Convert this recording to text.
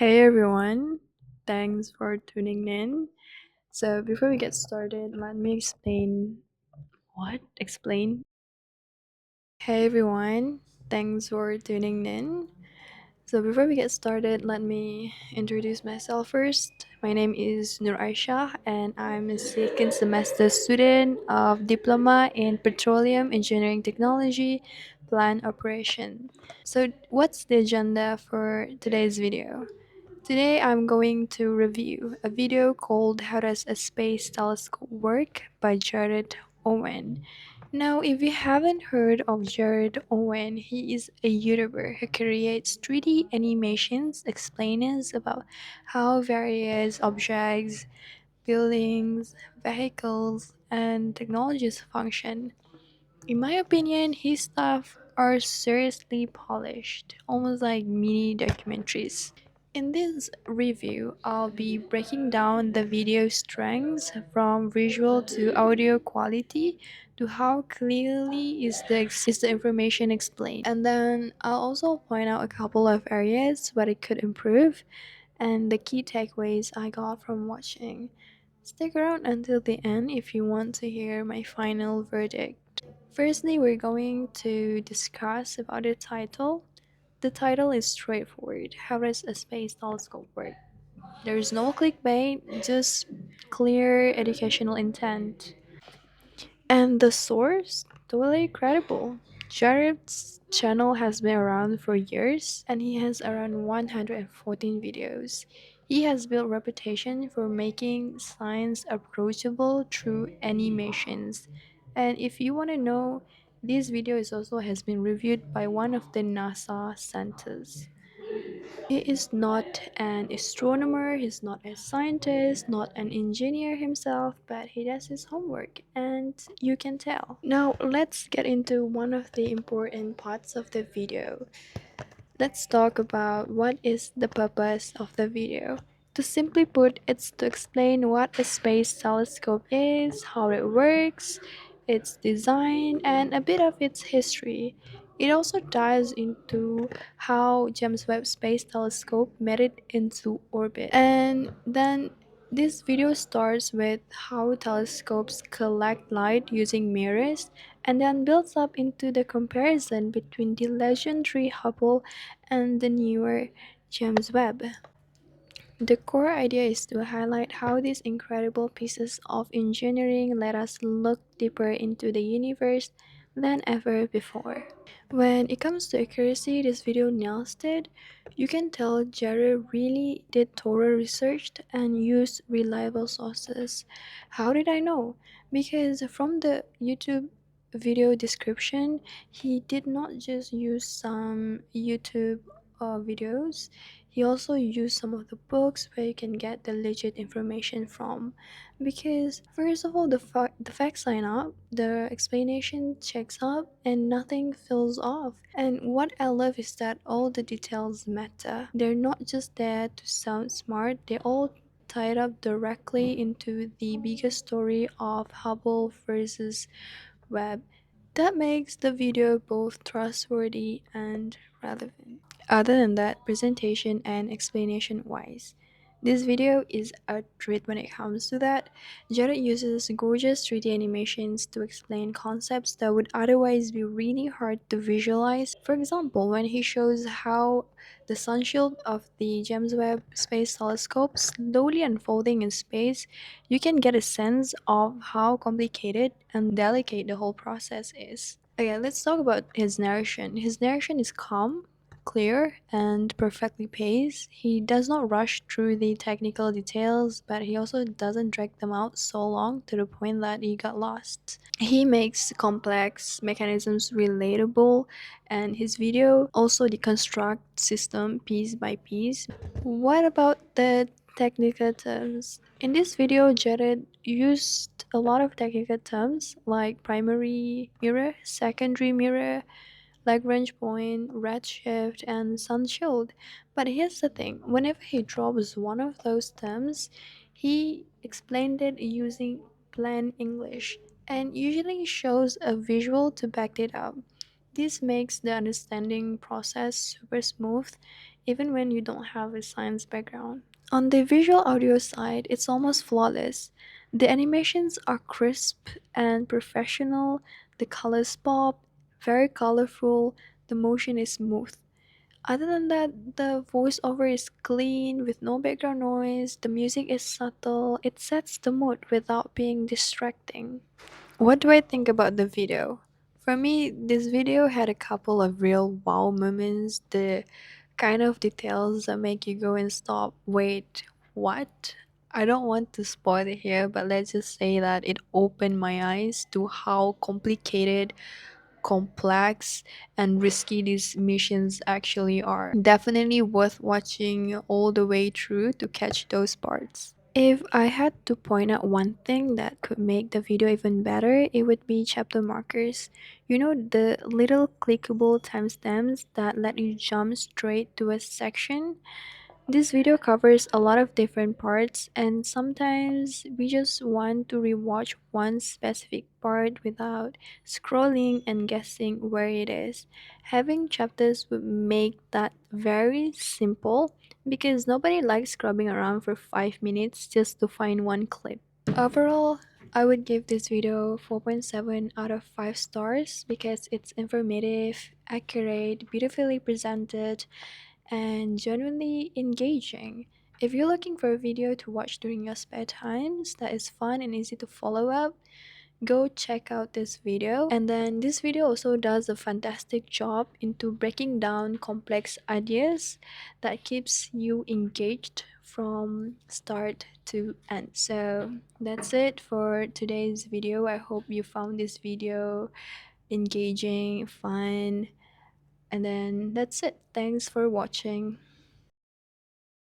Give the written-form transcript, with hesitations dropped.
Hey everyone, thanks for tuning in. So, before we get started, let me explain what? Explain? Hey everyone, thanks for tuning in. So, before we get started, let me introduce myself first. My name is Nur Aisha, and I'm a second semester student of Diploma in Petroleum Engineering Technology, Plant Operation. So, what's the agenda for today's video? Today I'm going to review a video called How Does a Space Telescope Work by Jared Owen. Now, if you haven't heard of Jared Owen, he is a YouTuber who creates 3D animations explaining about how various objects, buildings, vehicles, and technologies function. In my opinion, his stuff are seriously polished, almost like mini documentaries. In this review, I'll be breaking down the video strengths from visual to audio quality to how clearly is the information explained. And then I'll also point out a couple of areas where it could improve and the key takeaways I got from watching. Stick around until the end if you want to hear my final verdict. Firstly, we're going to discuss about the title. The title is straightforward. How does a space telescope work? There is no clickbait, just clear educational intent. And the source? Totally credible. Jared's channel has been around for years and he has around 114 videos. He has built reputation for making science approachable through animations. And if you want to know, this video is also has been reviewed by one of the NASA centers. He is not an astronomer, he's not a scientist, not an engineer himself, but he does his homework, and you can tell. Now, let's get into one of the important parts of the video. Let's talk about what is the purpose of the video. To simply put, it's to explain what a space telescope is, how it works, its design, and a bit of its history. It also dives into how James Webb Space Telescope made it into orbit. And then this video starts with how telescopes collect light using mirrors and then builds up into the comparison between the legendary Hubble and the newer James Webb. The core idea is to highlight how these incredible pieces of engineering let us look deeper into the universe than ever before. When it comes to accuracy, this video nails it. You can tell Jared really did thorough research and used reliable sources. How did I know? Because from the YouTube video description, he did not just use some YouTube videos, he also used some of the books where you can get the legit information from. Because, first of all, the facts line up, the explanation checks up, and nothing feels off. And what I love is that all the details matter. They're not just there to sound smart, they all tied up directly into the bigger story of Hubble versus Webb. That makes the video both trustworthy and relevant. Other than that, presentation and explanation wise, this video is a treat when it comes to that. Jared uses gorgeous 3D animations to explain concepts that would otherwise be really hard to visualize. For example, when he shows how the sunshield of the James Webb Space Telescope slowly unfolding in space, you can get a sense of how complicated and delicate the whole process is. Okay, let's talk about his narration. His narration is calm, clear, and perfectly paced. He does not rush through the technical details, but he also doesn't drag them out so long to the point that you got lost. He makes complex mechanisms relatable, and his video also deconstruct system piece by piece. What about the technical terms? In this video, Jared used a lot of technical terms like primary mirror, secondary mirror, Lagrange point, redshift, and sun shield. But here's the thing, whenever he drops one of those terms, he explained it using plain English and usually shows a visual to back it up. This makes the understanding process super smooth. even when you don't have a science background. On the visual audio side, it's almost flawless. The animations are crisp and professional, the colors pop, very colorful, the motion is smooth. Other than that, the voiceover is clean with no background noise, the music is subtle, it sets the mood without being distracting. What do I think about the video? For me, this video had a couple of real wow moments, the kind of details that make you go and stop. Wait, what? I don't want to spoil it here, but let's just say that it opened my eyes to how complicated, complex, and risky these missions actually are. Definitely worth watching all the way through to catch those parts. If I had to point out one thing that could make the video even better, it would be chapter markers. You know, the little clickable timestamps that let you jump straight to a section? This video covers a lot of different parts, and sometimes we just want to rewatch one specific part without scrolling and guessing where it is. Having chapters would make that very simple because nobody likes scrubbing around for 5 minutes just to find one clip. Overall, I would give this video 4.7 out of 5 stars because it's informative, accurate, beautifully presented, and genuinely engaging. If you're looking for a video to watch during your spare times that is fun and easy to follow up, go check out this video. And then this video also does a fantastic job into breaking down complex ideas that keeps you engaged from start to end. So that's it for today's video. I hope you found this video engaging, fun, and then that's it. Thanks for watching.